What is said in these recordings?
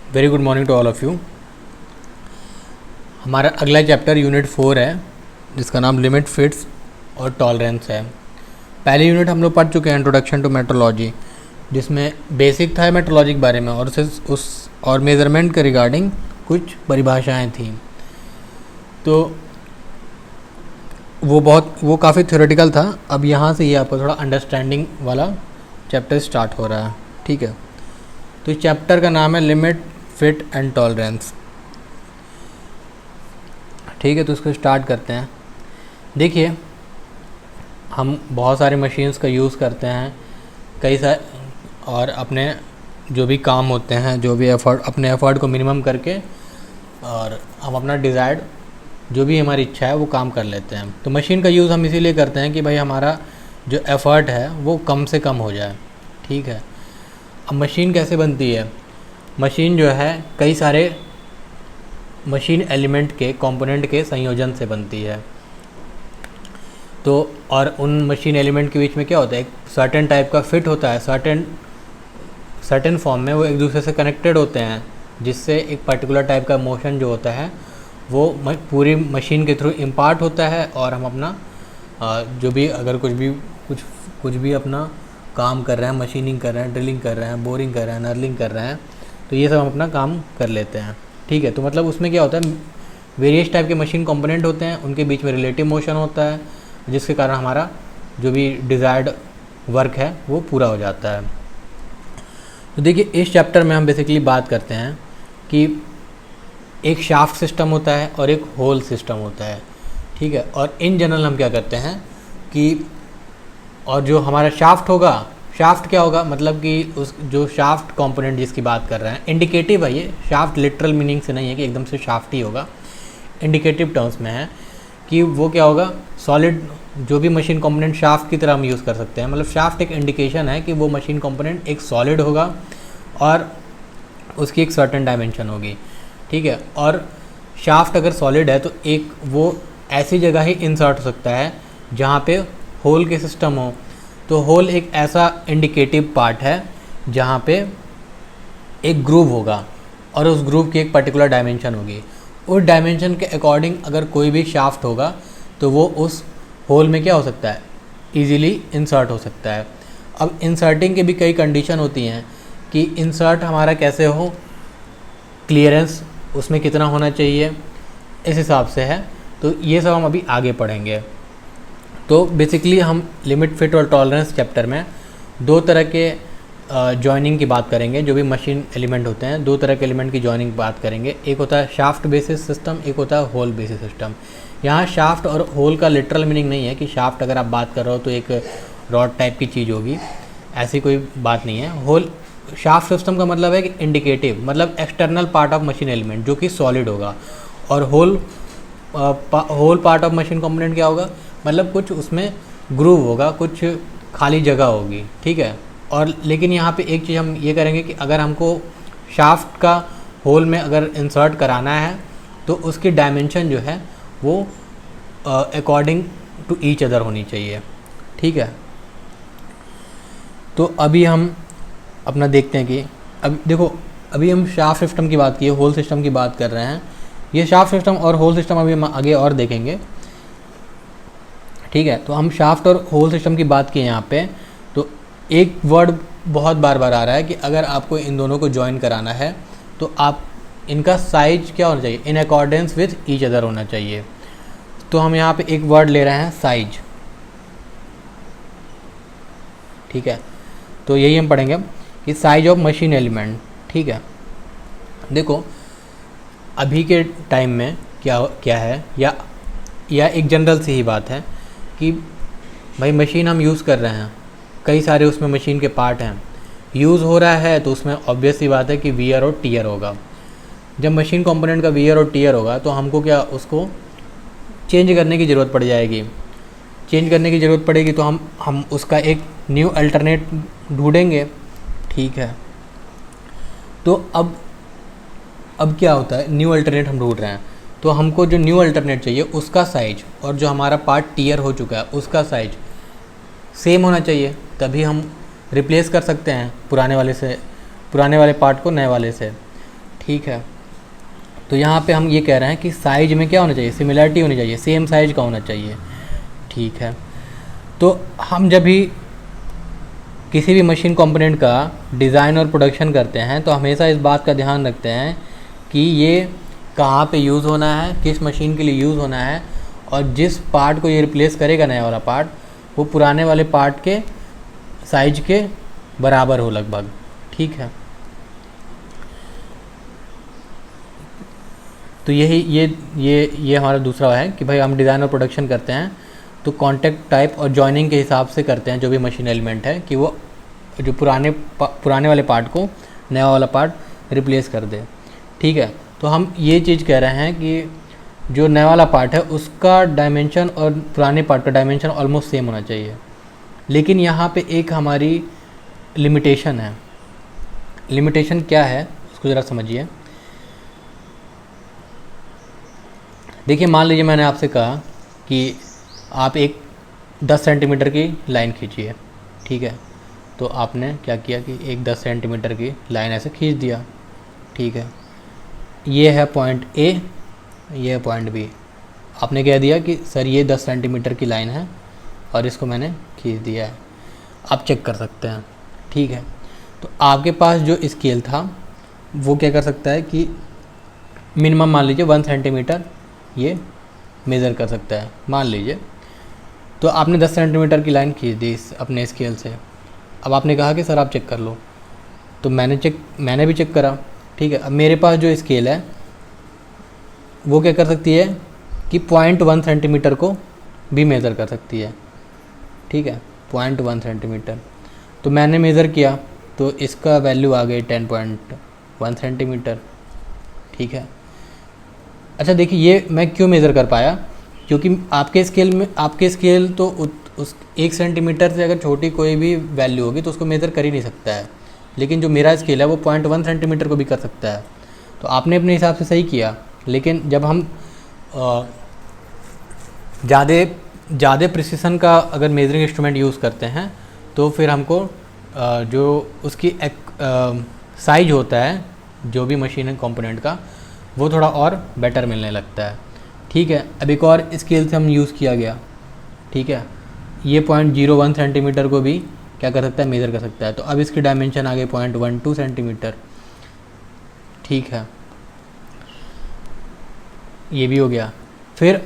Very good morning to all of you. हमारा अगला chapter unit 4 है जिसका नाम लिमिट फिट्स और टॉलरेंस है। पहले यूनिट हम लोग पढ़ चुके हैं इंट्रोडक्शन टू मेट्रोलॉजी, जिसमें बेसिक था मेट्रोलॉजी के बारे में और उस और मेज़रमेंट के रिगार्डिंग कुछ परिभाषाएं थी। तो वो काफ़ी थ्योरेटिकल था। अब यहाँ से ये आपको थोड़ा अंडरस्टैंडिंग वाला चैप्टर स्टार्ट हो रहा है, ठीक है। तो इस चैप्टर का नाम है लिमिट फिट एंड टॉलरेंस, ठीक है। तो इसको स्टार्ट करते हैं। देखिए, हम बहुत सारे मशीन्स का यूज़ करते हैं कई सारे, और अपने जो भी काम होते हैं, जो भी अपने एफर्ट को मिनिमम करके और हम अपना डिज़ायर्ड जो भी हमारी इच्छा है वो काम कर लेते हैं। तो मशीन का यूज़ हम इसीलिए करते हैं कि भाई हमारा जो एफ़र्ट है वो कम से कम हो जाए, ठीक है। अब मशीन कैसे बनती है? मशीन जो है कई सारे मशीन एलिमेंट के कंपोनेंट के संयोजन से बनती है। तो और उन मशीन एलिमेंट के बीच में क्या होता है, एक सर्टेन टाइप का फिट होता है, सर्टेन फॉर्म में वो एक दूसरे से कनेक्टेड होते हैं, जिससे एक पर्टिकुलर टाइप का मोशन जो होता है वो पूरी मशीन के थ्रू इम्पार्ट होता है। और हम अपना जो भी अगर कुछ भी अपना काम कर रहे हैं, मशीनिंग कर रहे हैं, ड्रिलिंग कर रहे हैं, बोरिंग कर रहे हैं, नर्लिंग कर रहे हैं, तो ये सब हम अपना काम कर लेते हैं, ठीक है। तो मतलब उसमें क्या होता है, वेरियस टाइप के मशीन कंपोनेंट होते हैं, उनके बीच में रिलेटिव मोशन होता है, जिसके कारण हमारा जो भी डिज़ायर्ड वर्क है वो पूरा हो जाता है। तो देखिए, इस चैप्टर में हम बेसिकली बात करते हैं कि एक शाफ्ट सिस्टम होता है और एक होल सिस्टम होता है, ठीक है। और इन जनरल हम क्या करते हैं कि और जो हमारा शाफ्ट होगा, शाफ्ट क्या होगा, मतलब कि उस जो शाफ्ट कंपोनेंट जिसकी बात कर रहे हैं, इंडिकेटिव है ये। शाफ्ट लिटरल मीनिंग से नहीं है कि एकदम से शाफ्ट ही होगा, इंडिकेटिव टर्म्स में है कि वो क्या होगा, सॉलिड जो भी मशीन कंपोनेंट शाफ्ट की तरह हम यूज़ कर सकते हैं। मतलब शाफ्ट एक इंडिकेशन है कि वो मशीन कंपोनेंट एक सॉलिड होगा और उसकी एक सर्टेन डायमेंशन होगी, ठीक है। और शाफ्ट अगर सॉलिड है तो एक वो ऐसी जगह ही इंसर्ट हो सकता है जहाँ पे होल के सिस्टम हो। तो होल एक ऐसा इंडिकेटिव पार्ट है जहाँ पे एक ग्रूव होगा और उस ग्रूव की एक पर्टिकुलर डायमेंशन होगी। उस डायमेंशन के अकॉर्डिंग अगर कोई भी शाफ्ट होगा तो वो उस होल में क्या हो सकता है, ईजीली इंसर्ट हो सकता है। अब इंसर्टिंग के भी कई कंडीशन होती हैं कि इंसर्ट हमारा कैसे हो, क्लियरेंस उसमें कितना होना चाहिए, इस हिसाब से है। तो ये सब हम अभी आगे पढ़ेंगे। तो बेसिकली हम लिमिट फिट और टॉलरेंस चैप्टर में दो तरह के जॉइनिंग की बात करेंगे। जो भी मशीन एलिमेंट होते हैं, दो तरह के एलिमेंट की जॉइनिंग की बात करेंगे। एक होता है शाफ्ट बेसिस सिस्टम, एक होता है होल बेसिस सिस्टम। यहाँ शाफ्ट और होल का लिटरल मीनिंग नहीं है कि शाफ्ट अगर आप बात कर रहे हो तो एक रॉड टाइप की चीज़ होगी, ऐसी कोई बात नहीं है। होल शाफ्ट सिस्टम का मतलब है कि इंडिकेटिव, मतलब external part of machine element जो कि सॉलिड होगा। और whole part of machine component क्या होगा, मतलब कुछ उसमें ग्रूव होगा, कुछ खाली जगह होगी, ठीक है। और लेकिन यहाँ पे एक चीज़ हम ये करेंगे कि अगर हमको शाफ्ट का होल में अगर इंसर्ट कराना है तो उसकी डायमेंशन जो है वो अकॉर्डिंग टू ईच अदर होनी चाहिए, ठीक है। तो अभी हम अपना देखते हैं कि अब देखो, अभी हम शाफ्ट सिस्टम की बात की है, होल सिस्टम की बात कर रहे हैं। ये शाफ्ट सिस्टम और होल सिस्टम अभी हम आगे और देखेंगे, ठीक है। तो हम शाफ्ट और होल सिस्टम की बात की यहाँ पे, तो एक वर्ड बहुत बार बार आ रहा है कि अगर आपको इन दोनों को ज्वाइन कराना है तो आप इनका साइज क्या होना चाहिए, in accordance with each other होना चाहिए। तो हम यहाँ पे एक वर्ड ले रहे हैं, साइज, ठीक है। तो यही हम पढ़ेंगे कि साइज ऑफ मशीन एलिमेंट, ठीक है। देखो, अभी के टाइम में क्या है, या एक जनरल सी ही बात है कि भाई मशीन हम यूज़ कर रहे हैं, कई सारे उसमें मशीन के पार्ट हैं, यूज़ हो रहा है, तो उसमें ऑब्वियस सी बात है कि वियर और टीयर होगा। जब मशीन कंपोनेंट का वियर और टीयर होगा तो हमको क्या उसको चेंज करने की ज़रूरत पड़ जाएगी। चेंज करने की ज़रूरत पड़ेगी तो हम उसका एक न्यू अल्टरनेट ढूंढेंगे, ठीक है। तो अब क्या होता है, न्यू अल्टरनेट हम ढूंढ रहे हैं, तो हमको जो न्यू अल्टरनेट चाहिए उसका साइज और जो हमारा पार्ट टीयर हो चुका है उसका साइज सेम होना चाहिए, तभी हम रिप्लेस कर सकते हैं पुराने वाले पार्ट को नए वाले से। ठीक है। तो यहाँ पे हम ये कह रहे हैं कि साइज में क्या होना चाहिए, सिमिलरिटी होनी चाहिए, सेम साइज का होना चाहिए। ठीक है। तो हम जब भी किसी भी मशीन कंपोनेंट का डिज़ाइन और प्रोडक्शन करते हैं तो हमेशा इस बात का ध्यान रखते हैं कि ये कहाँ पे यूज़ होना है, किस मशीन के लिए यूज़ होना है, और जिस पार्ट को ये रिप्लेस करेगा नया वाला पार्ट, वो पुराने वाले पार्ट के साइज के बराबर हो लगभग। ठीक है। तो यही ये हमारा दूसरा है कि भाई हम डिज़ाइन और प्रोडक्शन करते हैं तो कॉन्टैक्ट टाइप और जॉइनिंग के हिसाब से करते हैं जो भी मशीन एलिमेंट है, कि वो जो पुराने वाले पार्ट को नया वाला पार्ट रिप्लेस कर दे। ठीक है। तो हम ये चीज़ कह रहे हैं कि जो नया वाला पार्ट है उसका डायमेंशन और पुराने पार्ट का डायमेंशन ऑलमोस्ट सेम होना चाहिए। लेकिन यहाँ पे एक हमारी लिमिटेशन है। लिमिटेशन क्या है उसको ज़रा समझिए। देखिए, मान लीजिए मैंने आपसे कहा कि आप एक 10 सेंटीमीटर की लाइन खींचिए। ठीक है। तो आपने क्या किया कि एक 10 सेंटीमीटर की लाइन ऐसे खींच दिया। ठीक है। ये है पॉइंट ए, ये है पॉइंट बी। आपने कह दिया कि सर ये 10 सेंटीमीटर की लाइन है और इसको मैंने खींच दिया है, आप चेक कर सकते हैं। ठीक है। तो आपके पास जो स्केल था वो क्या कर सकता है कि मिनिमम मान लीजिए 1 सेंटीमीटर ये मेज़र कर सकता है, मान लीजिए। तो आपने 10 सेंटीमीटर की लाइन खींच दी अपने स्केल से। अब आपने कहा कि सर आप चेक कर लो, तो मैंने भी चेक करा। ठीक है। अब मेरे पास जो स्केल है वो क्या कर सकती है कि 0.1 सेंटीमीटर को भी मेज़र कर सकती है। ठीक है। 0.1 सेंटीमीटर तो मैंने मेज़र किया तो इसका वैल्यू आ गई 10.1 सेंटीमीटर। ठीक है। अच्छा देखिए, ये मैं क्यों मेज़र कर पाया, क्योंकि आपके स्केल तो उस 1 सेंटीमीटर से अगर छोटी कोई भी वैल्यू होगी तो उसको मेज़र कर ही नहीं सकता है। लेकिन जो मेरा स्केल है वो 0.1 सेंटीमीटर को भी कर सकता है। तो आपने अपने हिसाब से सही किया। लेकिन जब हम ज़्यादा प्रिसिशन का अगर मेजरिंग इंस्ट्रूमेंट यूज़ करते हैं तो फिर हमको जो उसकी साइज होता है जो भी मशीन कंपोनेंट का, वो थोड़ा और बेटर मिलने लगता है। ठीक है। अब एक और स्केल से हम यूज़ किया गया। ठीक है। ये 0.01 सेंटीमीटर को भी क्या कर सकता है, मेज़र कर सकता है। तो अब इसकी डायमेंशन आ गई 0.12 सेंटीमीटर। ठीक है। ये भी हो गया। फिर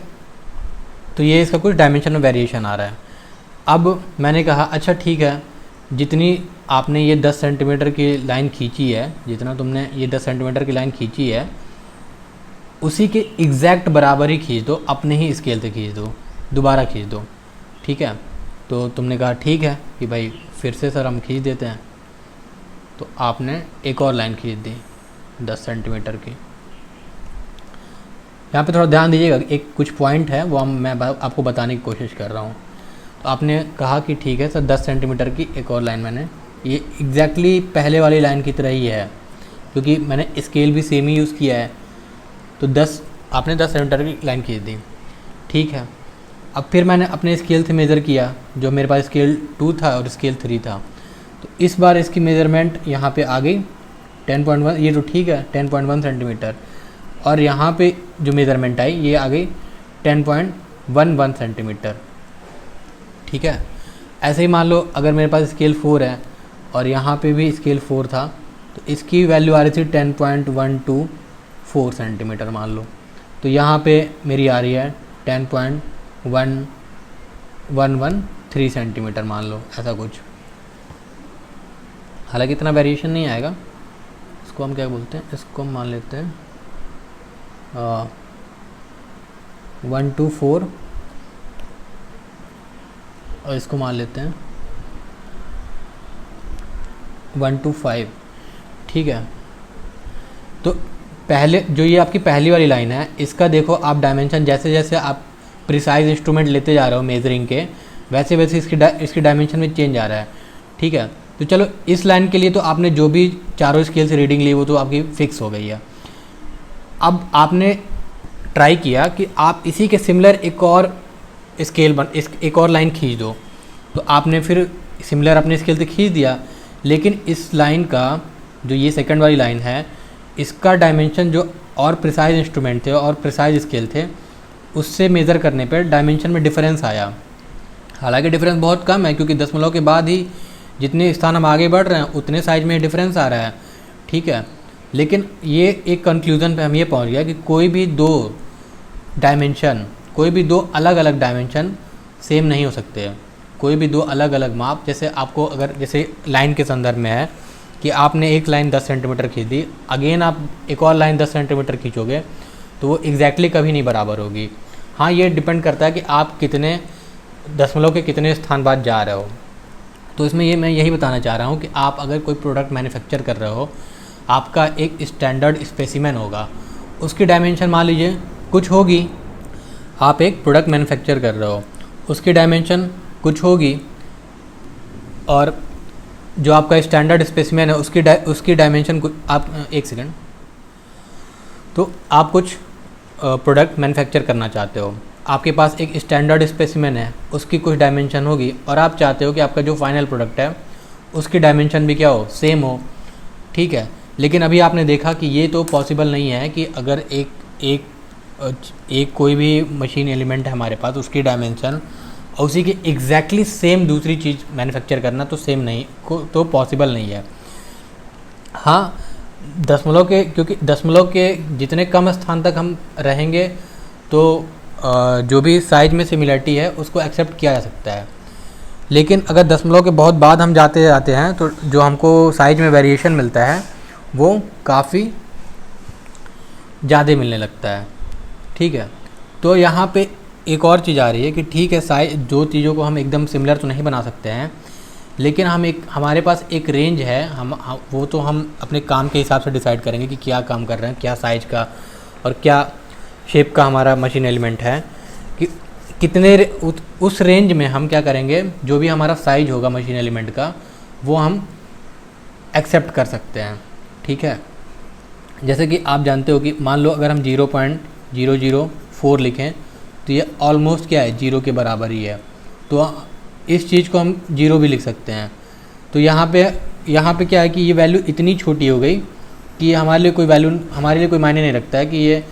तो ये इसका कुछ डायमेंशन में वेरिएशन आ रहा है। अब मैंने कहा अच्छा ठीक है, जितनी आपने ये 10 सेंटीमीटर की लाइन खींची है, जितना तुमने ये 10 सेंटीमीटर की लाइन खींची है उसी के एग्जैक्ट बराबर ही खींच दो, अपने ही स्केल से खींच दो, दोबारा खींच दो। ठीक है। तो तुमने कहा ठीक है कि भाई फिर से सर हम खींच देते हैं। तो आपने एक और लाइन खींच दी 10 सेंटीमीटर की। यहाँ पे थोड़ा ध्यान दीजिएगा, एक कुछ पॉइंट है वो मैं आपको बताने की कोशिश कर रहा हूँ। तो आपने कहा कि ठीक है सर 10 सेंटीमीटर की एक और लाइन, मैंने ये एग्जैक्टली पहले वाली लाइन की तरह ही है क्योंकि मैंने स्केल भी सेम ही यूज़ किया है। तो आपने 10 सेंटीमीटर की लाइन खींच दी। ठीक है। अब फिर मैंने अपने स्केल से मेज़र किया, जो मेरे पास स्केल 2 था और स्केल 3 था। तो इस बार इसकी मेज़रमेंट यहाँ पे आ गई 10.1, ये तो ठीक है 10.1 सेंटीमीटर, और यहाँ पे जो मेज़रमेंट आई ये आ गई 10.11 सेंटीमीटर। ठीक है। ऐसे ही मान लो अगर मेरे पास स्केल 4 है और यहाँ पे भी स्केल 4 था तो इसकी वैल्यू आ रही थी 10.124 सेंटीमीटर मान लो। तो यहाँ पे मेरी आ रही है 10.1113 सेंटीमीटर मान लो, ऐसा कुछ। हालांकि इतना वेरिएशन नहीं आएगा। इसको हम क्या बोलते हैं, इसको हम मान लेते हैं 124 और इसको मान लेते हैं 125। ठीक है। तो पहले जो ये आपकी पहली वाली लाइन है इसका देखो आप डायमेंशन, जैसे जैसे आप प्रिसाइज इंस्ट्रूमेंट लेते जा रहे हो मेजरिंग के, वैसे वैसे इसकी डायमेंशन में चेंज आ रहा है। ठीक है। तो चलो इस लाइन के लिए तो आपने जो भी चारों स्केल से रीडिंग ली वो तो आपकी फिक्स हो गई है। अब आपने ट्राई किया कि आप इसी के सिमिलर एक और एक और लाइन खींच दो। तो आपने फिर सिमिलर अपने स्केल से खींच दिया, लेकिन इस लाइन का जो ये सेकंड वाली लाइन है इसका डायमेंशन जो और प्रिसाइज इंस्ट्रूमेंट थे और प्रिसाइज स्केल थे उससे मेज़र करने पर डायमेंशन में डिफरेंस आया। हालांकि डिफरेंस बहुत कम है, क्योंकि दशमलव के बाद ही जितने स्थान हम आगे बढ़ रहे हैं उतने साइज में डिफरेंस आ रहा है, ठीक है। लेकिन ये एक कंक्लूज़न पे हम ये पहुंच गया कि कोई भी दो अलग अलग डायमेंशन सेम नहीं हो सकते हैं। कोई भी दो अलग अलग माप, जैसे आपको अगर जैसे लाइन के संदर्भ में है कि आपने एक लाइन 10 सेंटीमीटर खींच दी, अगेन आप एक और लाइन 10 सेंटीमीटर खींचोगे तो वो एग्जैक्टली कभी नहीं बराबर होगी। हाँ, ये डिपेंड करता है कि आप कितने दशमलव के कितने स्थान बाद जा रहे हो। तो इसमें मैं यही बताना चाह रहा हूँ कि आप अगर कोई प्रोडक्ट मैन्युफैक्चर कर रहे हो, आपका एक स्टैंडर्ड स्पेसिमेन होगा, उसकी डायमेंशन मान लीजिए कुछ होगी। आप एक प्रोडक्ट मैन्युफैक्चर कर रहे हो, उसकी डायमेंशन कुछ होगी, और जो आपका स्टैंडर्ड स्पेसिमेन है उसकी डायमेंशन कुछ, आप एक सेकेंड, तो आप कुछ प्रोडक्ट मैन्युफैक्चर करना चाहते हो, आपके पास एक स्टैंडर्ड स्पेसिमेन है, उसकी कुछ डायमेंशन होगी, और आप चाहते हो कि आपका जो फाइनल प्रोडक्ट है उसकी डायमेंशन भी क्या हो, सेम हो, ठीक है। लेकिन अभी आपने देखा कि ये तो पॉसिबल नहीं है कि अगर एक कोई भी मशीन एलिमेंट है हमारे पास, उसकी डायमेंशन और उसी के एग्जैक्टली सेम दूसरी चीज़ मैन्युफैक्चर करना तो तो पॉसिबल नहीं है। हाँ, क्योंकि दशमलव के जितने कम स्थान तक हम रहेंगे तो जो भी साइज में सिमिलरिटी है उसको एक्सेप्ट किया जा सकता है। लेकिन अगर दशमलव के बहुत बाद हम जाते हैं तो जो हमको साइज में वेरिएशन मिलता है वो काफ़ी ज़्यादा मिलने लगता है, ठीक है। तो यहाँ पे एक और चीज़ आ रही है कि ठीक है, साइज जो चीज़ों को हम एकदम सिमिलर तो नहीं बना सकते हैं, लेकिन हमारे पास एक रेंज है, वो तो हम अपने काम के हिसाब से डिसाइड करेंगे कि क्या काम कर रहे हैं, क्या साइज का और क्या शेप का हमारा मशीन एलिमेंट है, कि कितने उस रेंज में हम क्या करेंगे, जो भी हमारा साइज होगा मशीन एलिमेंट का वो हम एक्सेप्ट कर सकते हैं, ठीक है। जैसे कि आप जानते हो कि मान लो अगर हम 0.004 लिखें तो ये ऑलमोस्ट क्या है, 0 के बराबर ही है, तो इस चीज़ को हम 0 भी लिख सकते हैं। तो यहाँ पे क्या है कि ये वैल्यू इतनी छोटी हो गई कि हमारे लिए कोई मायने नहीं रखता है कि ये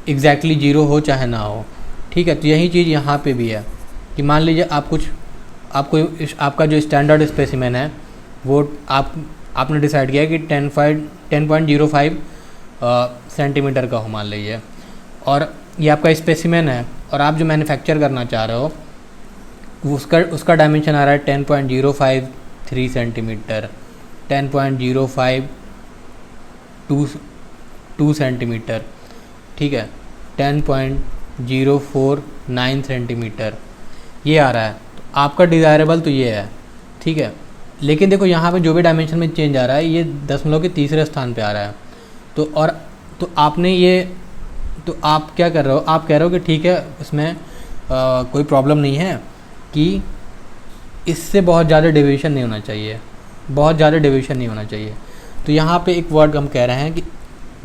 एग्जैक्टली 0 हो चाहे ना हो, ठीक है। तो यही चीज़ यहाँ पे भी है कि मान लीजिए आपका जो स्टैंडर्ड स्पेसिमेन है वो आपने डिसाइड किया कि 10.05 सेंटीमीटर का हो मान लीजिए, और ये आपका स्पेसिमेन है, और आप जो मैन्युफैक्चर करना चाह रहे हो उसका डायमेंशन आ रहा है 10.053 सेंटीमीटर, 10.052 सेंटीमीटर, ठीक है, 10.049 सेंटीमीटर ये आ रहा है। तो आपका डिज़ायरेबल तो ये है, ठीक है। लेकिन देखो यहाँ पे जो भी डायमेंशन में चेंज आ रहा है ये दशमलव के तीसरे स्थान पे आ रहा है। तो आप क्या कर रहे हो, आप कह रहे हो कि ठीक है इसमें कोई प्रॉब्लम नहीं है कि इससे बहुत ज़्यादा डेविएशन नहीं होना चाहिए, तो यहाँ पे एक वर्ड हम कह रहे हैं कि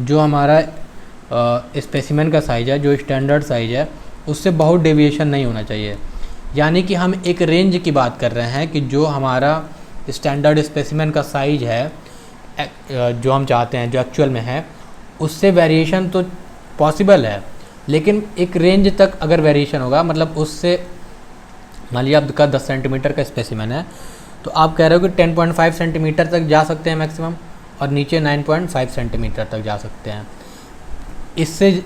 जो हमारा स्पेसिमेन का साइज़ है, जो स्टैंडर्ड साइज़ है, उससे बहुत डेविएशन नहीं होना चाहिए। यानी कि हम एक रेंज की बात कर रहे हैं कि जो हमारा स्टैंडर्ड स्पेसिमेन का साइज़ है जो हम चाहते हैं, जो एक्चुअल में है, उससे वेरिएशन तो पॉसिबल है, लेकिन एक रेंज तक अगर वेरिएशन होगा, मतलब उससे मान लीजिए आपका 10 सेंटीमीटर का स्पेसिमेन है तो आप कह रहे हो कि 10.5 सेंटीमीटर तक जा सकते हैं मैक्सिमम, और नीचे 9.5 सेंटीमीटर तक जा सकते हैं।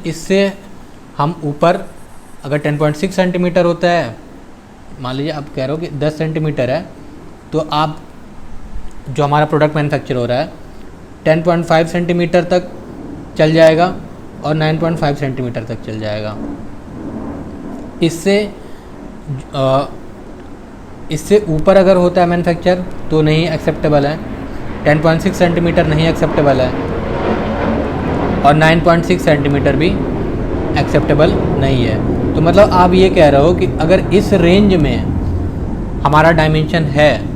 इससे हम ऊपर अगर 10.6 सेंटीमीटर होता है, मान लीजिए आप कह रहे हो कि 10 सेंटीमीटर है, तो आप जो हमारा प्रोडक्ट मैन्युफैक्चर हो रहा है 10.5 सेंटीमीटर तक चल जाएगा और 9.5 सेंटीमीटर तक चल जाएगा। इससे ऊपर अगर होता है मैन्युफैक्चर तो नहीं एक्सेप्टेबल है, 10.6 सेंटीमीटर नहीं एक्सेप्टेबल है, और 9.6 सेंटीमीटर भी एक्सेप्टेबल नहीं है। तो मतलब आप ये कह रहे हो कि अगर इस रेंज में हमारा डायमेंशन है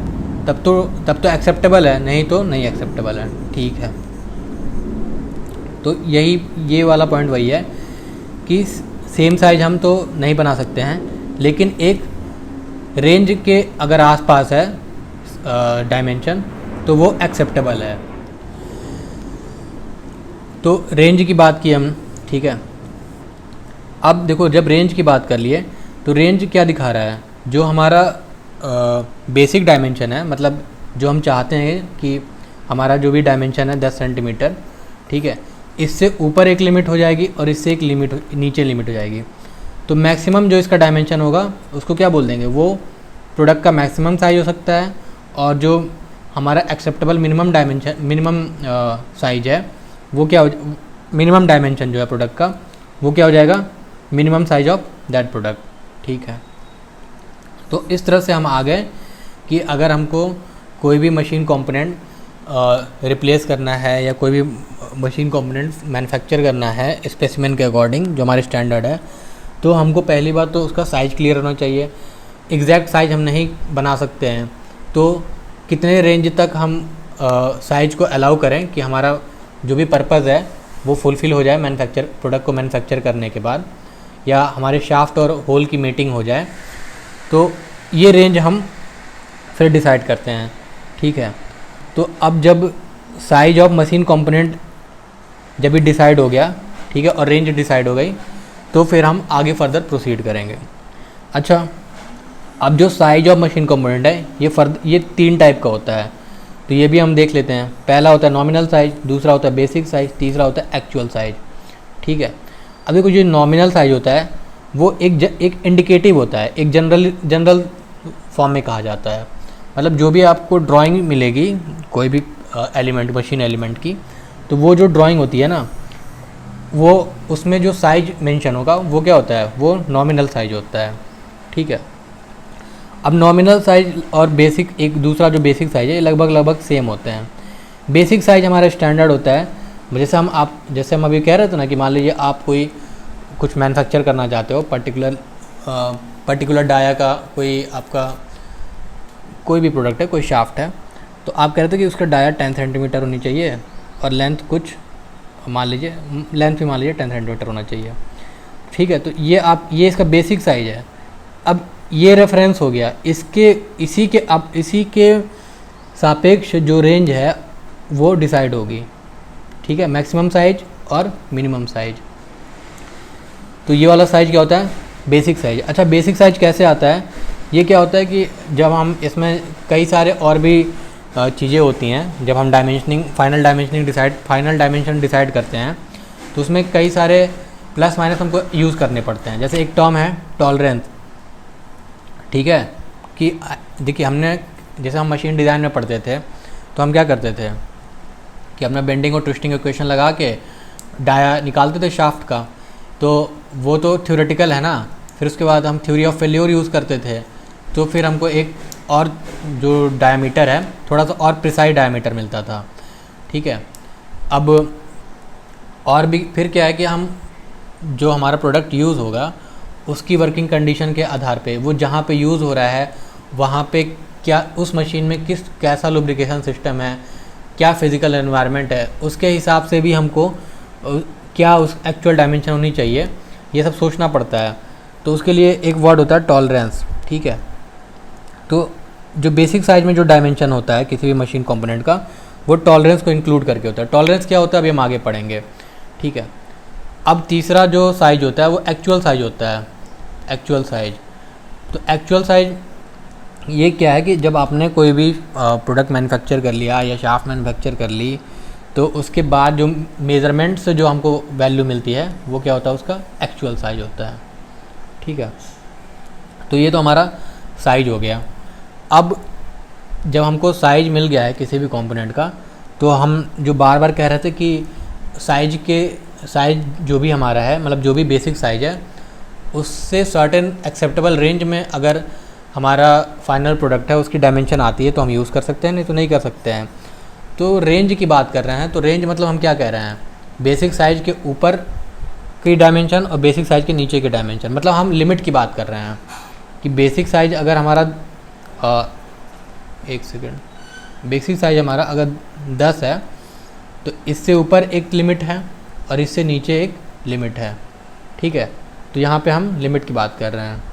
तब तो एक्सेप्टेबल है, नहीं तो नहीं एक्सेप्टेबल है, ठीक है। तो ये वाला पॉइंट वही है कि सेम साइज हम तो नहीं बना सकते हैं, लेकिन एक रेंज के अगर आसपास है डायमेंशन तो वो एक्सेप्टेबल है। तो रेंज की बात की हम, ठीक है। अब देखो जब रेंज की बात कर लिए तो रेंज क्या दिखा रहा है, जो हमारा बेसिक डायमेंशन है, मतलब जो हम चाहते हैं कि हमारा जो भी डायमेंशन है 10 सेंटीमीटर, ठीक है, इससे ऊपर एक लिमिट हो जाएगी और इससे एक लिमिट नीचे लिमिट हो जाएगी। तो मैक्सिमम जो इसका डायमेंशन होगा उसको क्या बोल देंगे, वो प्रोडक्ट का मैक्सिमम साइज हो सकता है, और जो हमारा acceptable minimum dimension minimum size है वो क्या हो, मिनिमम डायमेंशन जो है प्रोडक्ट का वो क्या हो जाएगा, minimum size of that product, ठीक है। तो इस तरह से हम आ गए कि अगर हमको कोई भी मशीन कंपोनेंट रिप्लेस करना है या कोई भी मशीन कंपोनेंट मैन्युफैक्चर करना है स्पेसिमेन के अकॉर्डिंग जो हमारे स्टैंडर्ड है, तो हमको पहली बात तो उसका साइज़ क्लियर होना चाहिए। एग्जैक्ट साइज़ हम नहीं बना सकते हैं, तो कितने रेंज तक हम साइज़ को अलाउ करें कि हमारा जो भी पर्पज़ है वो फुलफ़िल हो जाए मैन्युफैक्चर प्रोडक्ट को मैन्युफैक्चर करने के बाद, या हमारे शाफ्ट और होल की मेटिंग हो जाए, तो ये रेंज हम फिर डिसाइड करते हैं, ठीक है। तो अब जब साइज ऑफ मशीन कंपोनेंट जब भी डिसाइड हो गया, ठीक है, और रेंज डिसाइड हो गई, तो फिर हम आगे फर्दर प्रोसीड करेंगे। अच्छा, अब जो साइज ऑफ मशीन कंपोनेंट है ये 3 टाइप का होता है, तो ये भी हम देख लेते हैं। पहला होता है नॉमिनल साइज, दूसरा होता है बेसिक साइज, तीसरा होता है एक्चुअल साइज, ठीक है। अब देखो जो नॉमिनल साइज होता है वो एक इंडिकेटिव होता है, एक जनरल फॉर्म में कहा जाता है। मतलब जो भी आपको ड्राइंग मिलेगी कोई भी एलिमेंट मशीन एलिमेंट की, तो वो जो ड्राइंग होती है ना, वो उसमें जो साइज मेंशन होगा वो क्या होता है, वो नॉमिनल साइज होता है, ठीक है। अब नॉमिनल साइज और बेसिक, एक दूसरा जो बेसिक साइज है, ये लगभग सेम होते हैं। बेसिक साइज हमारा स्टैंडर्ड होता है, जैसे हम अभी कह रहे थे ना कि मान लीजिए आप कोई कुछ मैन्युफैक्चर करना चाहते हो, पर्टिकुलर डाया का कोई आपका कोई भी प्रोडक्ट है, कोई शाफ्ट है, तो आप कह रहे थे कि उसका डाया 10 सेंटीमीटर होनी चाहिए और लेंथ कुछ मान लीजिए, लेंथ भी मान लीजिए 10 सेंटीमीटर होना चाहिए, ठीक है। तो ये इसका बेसिक साइज है। अब ये रेफरेंस हो गया, इसी के सापेक्ष जो रेंज है वो डिसाइड होगी, ठीक है, मैक्सिमम साइज और मिनिमम साइज। तो ये वाला साइज क्या होता है, बेसिक साइज। अच्छा, बेसिक साइज कैसे आता है, ये क्या होता है कि जब हम इसमें कई सारे और भी चीज़ें होती हैं, जब हम फाइनल डायमेंशन डिसाइड करते हैं, तो उसमें कई सारे प्लस माइनस हमको यूज़ करने पड़ते हैं। जैसे एक टर्म है टॉलरेंस, ठीक है, कि देखिए जैसे हम मशीन डिज़ाइन में पढ़ते थे, तो हम क्या करते थे कि अपना बेंडिंग और ट्विस्टिंग इक्वेशन लगा के डाया निकालते थे शाफ्ट का, तो वो तो थ्योरेटिकल है ना। फिर उसके बाद हम थ्योरी ऑफ फेल्योर यूज़ करते थे, तो फिर हमको एक और जो डायमीटर है थोड़ा सा और प्रिसाइज डायमीटर मिलता था, ठीक है। अब और भी फिर क्या है कि हम जो हमारा प्रोडक्ट यूज़ होगा उसकी वर्किंग कंडीशन के आधार पे, वो जहाँ पे यूज़ हो रहा है वहाँ पे क्या उस मशीन में कैसा लुब्रिकेशन सिस्टम है, क्या फिज़िकल एनवायरनमेंट है, उसके हिसाब से भी हमको क्या उस एक्चुअल डायमेंशन होनी चाहिए, ये सब सोचना पड़ता है। तो उसके लिए एक वर्ड होता है टॉलरेंस, ठीक है। तो जो बेसिक साइज में जो डायमेंशन होता है किसी भी मशीन कंपोनेंट का, वो टॉलरेंस को इंक्लूड करके होता है। टॉलरेंस क्या होता है अभी हम आगे पढ़ेंगे, ठीक है। अब तीसरा जो साइज होता है वो एक्चुअल साइज होता है, एक्चुअल साइज। तो एक्चुअल साइज ये क्या है कि जब आपने कोई भी प्रोडक्ट मैन्युफैक्चर कर लिया या शाफ्ट मैन्युफैक्चर कर ली, तो उसके बाद जो मेज़रमेंट से जो हमको वैल्यू मिलती है वो क्या होता है, उसका एक्चुअल साइज होता है, ठीक है। तो ये तो हमारा साइज हो गया। अब जब हमको साइज मिल गया है किसी भी कंपोनेंट का, तो हम जो बार बार कह रहे थे कि साइज जो भी हमारा है, मतलब जो भी बेसिक साइज है, उससे सर्टेन एक्सेप्टेबल रेंज में अगर हमारा फाइनल प्रोडक्ट है उसकी डायमेंशन आती है तो हम यूज़ कर सकते हैं, नहीं तो नहीं कर सकते हैं। तो रेंज की बात कर रहे हैं, तो रेंज मतलब हम क्या कह रहे हैं, बेसिक साइज के ऊपर की डायमेंशन और बेसिक साइज के नीचे की डायमेंशन, मतलब हम लिमिट की बात कर रहे हैं कि बेसिक साइज अगर हमारा बेसिक साइज हमारा अगर 10 है, तो इससे ऊपर एक लिमिट है और इससे नीचे एक लिमिट है, ठीक है। तो यहाँ पे हम लिमिट की बात कर रहे हैं।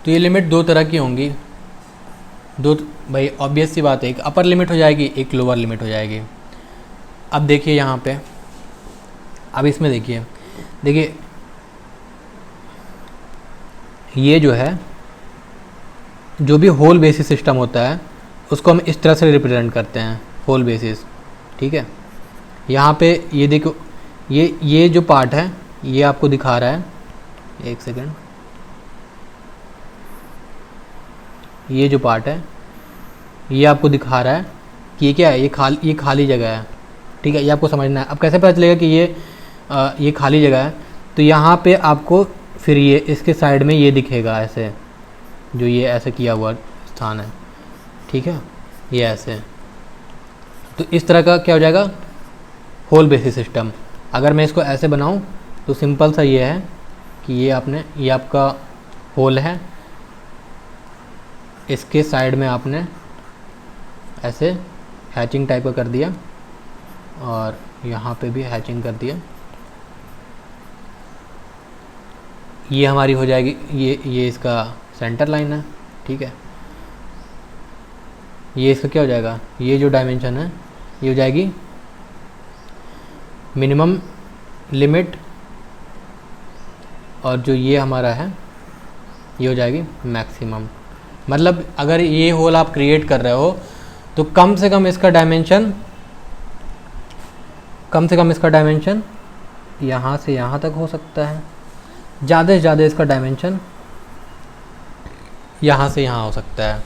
तो ये लिमिट 2 तरह की होंगी, भाई ऑब्वियस सी बात है, एक अपर लिमिट हो जाएगी, एक लोअर लिमिट हो जाएगी। अब देखिए यहाँ पे अब इसमें देखिए देखिए ये जो है, जो भी होल बेसिस सिस्टम होता है उसको हम इस तरह से रिप्रेजेंट करते हैं, होल बेसिस। ठीक है, यहाँ पे ये देखो, ये जो पार्ट है ये आपको दिखा रहा है, एक सेकेंड, ये जो पार्ट है ये आपको दिखा रहा है कि ये क्या है, ये खाली जगह है। ठीक है, ये आपको समझना है। अब कैसे पता चलेगा कि ये खाली जगह है, तो यहाँ पे आपको फिर ये इसके साइड में ये दिखेगा ऐसे, जो ये ऐसे किया हुआ स्थान है। ठीक है, ये ऐसे, तो इस तरह का क्या हो जाएगा, होल बेसिस सिस्टम। अगर मैं इसको ऐसे बनाऊं तो सिंपल सा ये है कि ये आपका होल है, इसके साइड में आपने ऐसे हैचिंग टाइप का कर दिया और यहाँ पे भी हैचिंग कर दिया। ये हमारी हो जाएगी, ये इसका सेंटर लाइन है। ठीक है, ये इसका क्या हो जाएगा, ये जो डायमेंशन है ये हो जाएगी मिनिमम लिमिट, और जो ये हमारा है ये हो जाएगी मैक्सिमम। मतलब अगर ये होल आप क्रिएट कर रहे हो तो कम से कम इसका डायमेंशन यहाँ से यहाँ तक हो सकता है, ज़्यादा से ज़्यादा इसका डायमेंशन यहाँ से यहाँ हो सकता है।